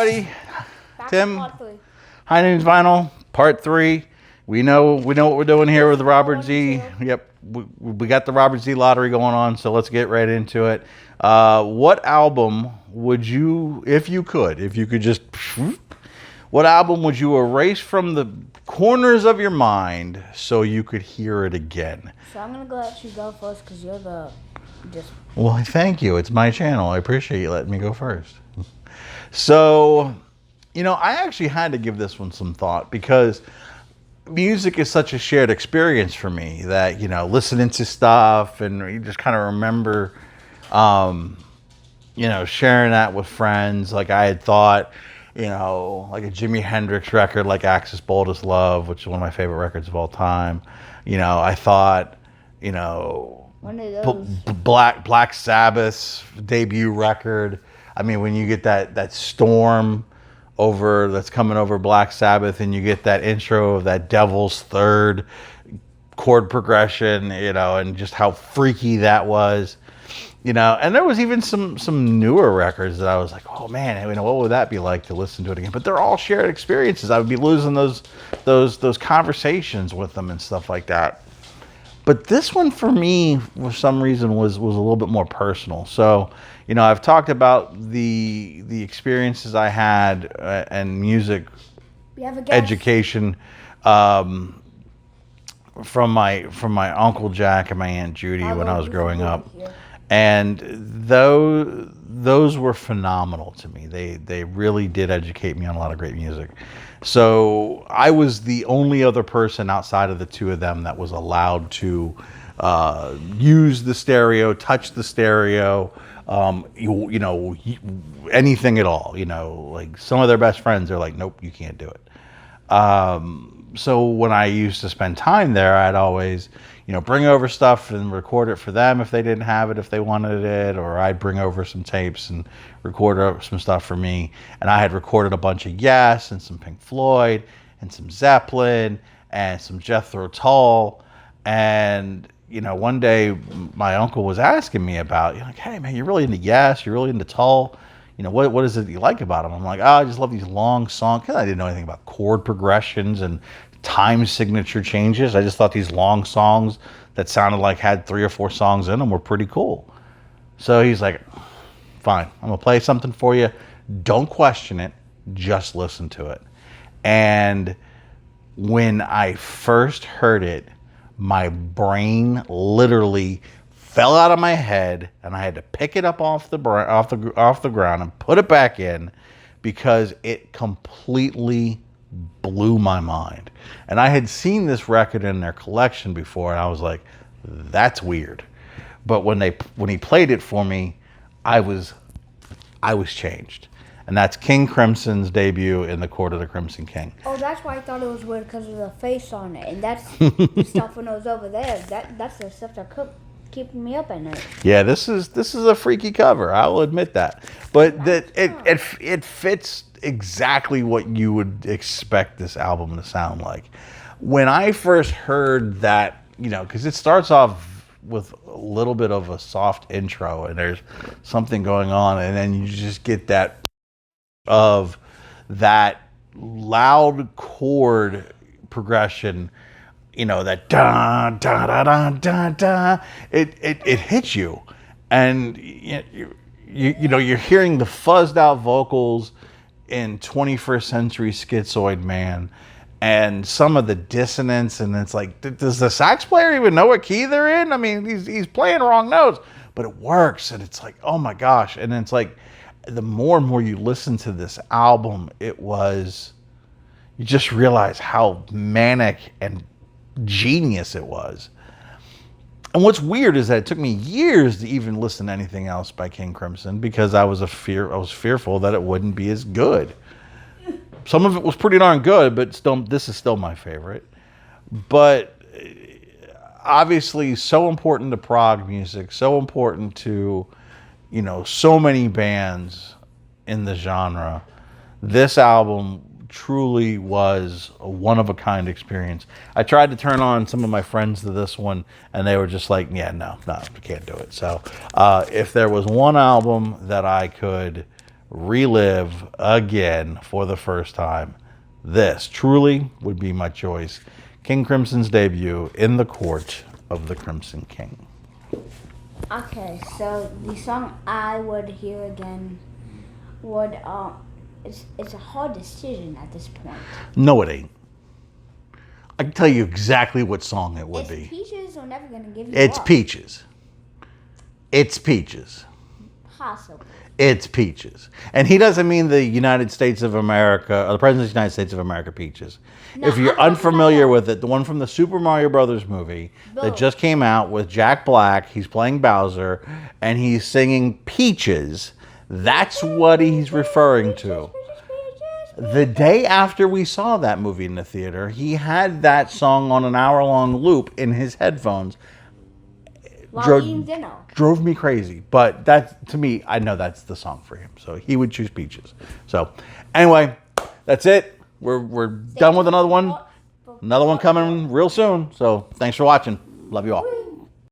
everybody. Back to Tim, part 3. High Names Vinyl, Part 3. We know what we're doing here with Robert Z. Yep, we got the Robert Z lottery going on, so let's get right into it. What album would you, if you could just, what album would you erase from the corners of your mind so you could hear it again? So I'm going to let you go first because you're the... Well, thank you. It's my channel. I appreciate you letting me go first. So, I actually had to give this one some thought because music is such a shared experience for me that, listening to stuff and you just kind of remember, sharing that with friends. Like I had thought, like a Jimi Hendrix record like Axis Bold as Love, which is one of my favorite records of all time. I thought, One of those. Black Sabbath's debut record. I mean, when you get that storm that's coming over Black Sabbath, and you get that intro of that Devil's Third chord progression, and just how freaky that was, and there was even some newer records that I was like, oh man, what would that be like to listen to it again? But they're all shared experiences. I would be losing those conversations with them and stuff like that. But this one for me, for some reason, was a little bit more personal. So, I've talked about the experiences I had and music education from my Uncle Jack and my Aunt Judy when I was growing up, and those were phenomenal to me. They really did educate me on a lot of great music. So I was the only other person outside of the two of them that was allowed to use the stereo, touch the stereo, anything at all. Like some of their best friends are like, nope, you can't do it. So when I used to spend time there, I'd always, bring over stuff and record it for them if they didn't have it, if they wanted it, or I'd bring over some tapes and record some stuff for me. And I had recorded a bunch of Yes and some Pink Floyd and some Zeppelin and some Jethro Tull. And, one day my uncle was asking me about, like, hey man, you're really into Yes, you're really into Tull. What is it you like about them? I'm like, I just love these long songs. Because I didn't know anything about chord progressions and time signature changes. I just thought these long songs that sounded like had 3 or 4 songs in them were pretty cool. So he's like, fine, I'm going to play something for you. Don't question it. Just listen to it. And when I first heard it, my brain literally fell out of my head, and I had to pick it up off the ground and put it back in because it completely blew my mind. And I had seen this record in their collection before, and I was like, that's weird. But when he played it for me, I was changed. And that's King Crimson's debut in The Court of the Crimson King. Oh, that's why I thought it was weird because of the face on it. And that's the stuff when it was over there. That's the stuff that keeping me up at night. Yeah, this is a freaky cover. I will admit that. But it fits exactly what you would expect this album to sound like. When I first heard that, because it starts off with a little bit of a soft intro and there's something going on, and then you just get that of that loud chord progression, that da da da da da da. It hits you, and you're hearing the fuzzed out vocals in 21st Century Schizoid Man, and some of the dissonance, and it's like, does the sax player even know what key they're in? I mean, he's playing wrong notes, but it works, and it's like, oh my gosh. And it's like, the more and more you listen to this album, you just realize how manic and genius it was. And what's weird is that it took me years to even listen to anything else by King Crimson because I was fearful that it wouldn't be as good. Some of it was pretty darn good, but still, this is still my favorite. But obviously, so important to prog music, so important to so many bands in the genre. This album truly was a one-of-a-kind experience. I tried to turn on some of my friends to this one, and they were just like, yeah, no, we can't do it. So if there was one album that I could relive again for the first time, this truly would be my choice. King Crimson's debut in the court of the Crimson King. Okay, so the song I would hear again would it's a hard decision at this point. No, it ain't. I can tell you exactly what song it would It's be. Peaches or Never Gonna Give You It's Up. Peaches. It's Peaches. Possible. It's Peaches. And he doesn't mean the United States of America, or the President of the United States of America Peaches. No, If you're I'm talking unfamiliar about- with it, the one from the Super Mario Brothers movie Boom. that just came out with Jack Black, he's playing Bowser, and he's singing Peaches. That's what he's referring to. The day after we saw that movie in the theater, he had that song on an hour-long loop in his headphones. While eating dinner. Drove me crazy, but that, to me, I know that's the song for him. So he would choose Peaches. So anyway, that's it. We're done with another one. Another one coming real soon. So thanks for watching. Love you all.